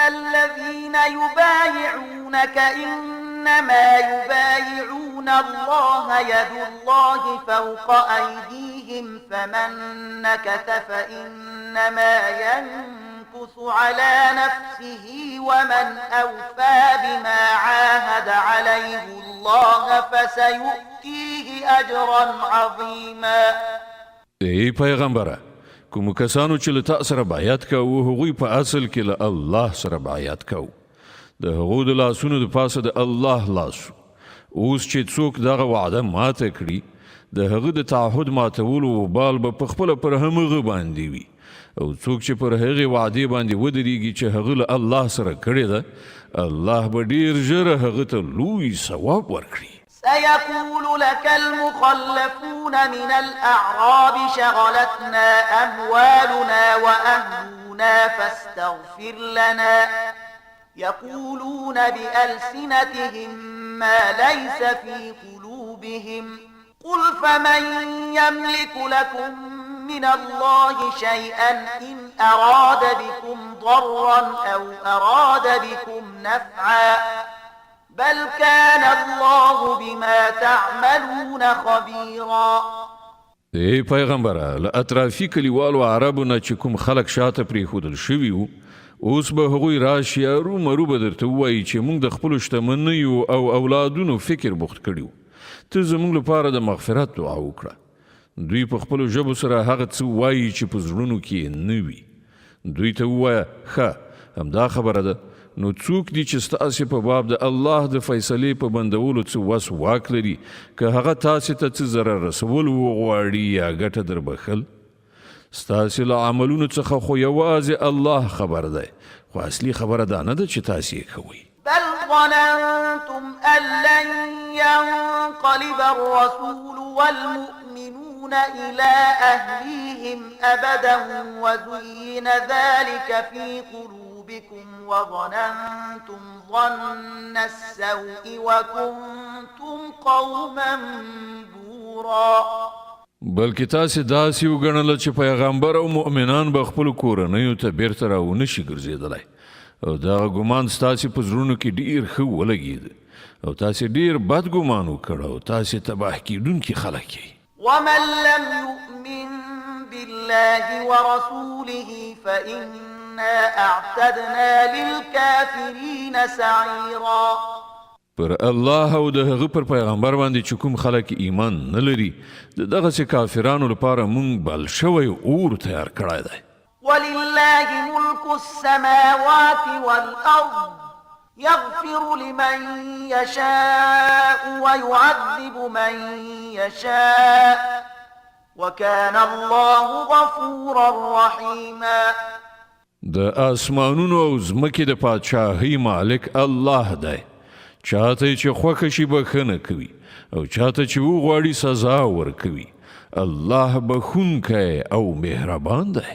الذين يبايعونك إنما يبايعون الله يد الله فوق أيديهم فمن نكث فإنما ينكث على نفسه ومن أوفى بما عاهد عليه الله فسيؤتيه أجرا عظيما. ای پیغمبره، کوم کسانو چې له تا سره بیعت کوو هغوی په اصل کې له الله سره بیعت کوو. د هغو د لاسونو د پاسه د الله لاس اوس چې څوک دغه وعده ماته کړي د هغه د تعهد ماتولو وبال به پخپله پر همغه باندې وي او څوک چې پر هغې وعدې باندې ودرېږي چې هغه له الله سره کړې ده الله به ډېر ژر هغه ته لوی ثواب ورکړي. سيقول لك المخلفون من الأعراب شغلتنا أموالنا وأهلنا فاستغفر لنا يقولون بألسنتهم ما ليس في قلوبهم قل فمن يملك لكم من الله شيئا إن أراد بكم ضرا أو أراد بكم نفعا بل كان الله بما تعملون خبيرا. ای پیغمبره، له اطرافي کلیوالو عربو نه چې کوم خلک شاته پرېښودل شوي وو اوس به هغوی راشي ارومرو به درته ووایي چې موږ د خپلو شتمنیو او اولادونو فکر بوخت کړي وو، ته زموږ لپاره د مغفرت دعا وکړه. دوی په خپلو ژبو سره هغه څه وایي چې په زړونو کې نه وي. دوی ته ووایه ښه همدا خبره ده، نو څوک دي چې ستاسې په باب د الله د فیصلې په بندولو څه وس واک لري که هغه تاسې ته څه ضرر رسول وغواړي یا ګټه در بخل؟ ستاسې له عملونو څخه خو یوازې الله خبر دی، خو اصلي خبره دا نه ده چې تاسې یې کوئ. بل ظننتم أن لن ينقلب الرسول والمؤمنون إلى أهليهم أبدا وزين ذلك في قلوبكم وظننتم ظن السوء وكنتم قوما بورا. بلکې تاسې داسې وګڼله چې پیغمبر او مؤمنان به خپلو کورنیو ته بیرته راونه شي ګرځېدلی او دغه ګمان ستاسې په زړونو کې ډېر ښه ولګېد او تاسې ډېر بد ګمان وکړ او تاسې تباه کېدونکي خلک یې. ومن لم يؤمن بالله ورسوله فإنا أعتدنا للكافرين سعيرا. پر الله او د هغه پر پیغمبر باندې چې کوم خلک ایمان نه لري د دغسې کافرانو لپاره مونږ بل شوی اور تیار کړی دی. ولله ملك السماوات والأرض يغفر لمن يشاء ويعذب من يشاء وكان الله غفورا رحيما. د آسمانونو او ځمکې د پادشاهۍ مالک الله دی، چاته چې خوښه شي بخښنه کوي او چاته چې وغواړي سزا ورکوي. الله بخښونکی او مهربان دی.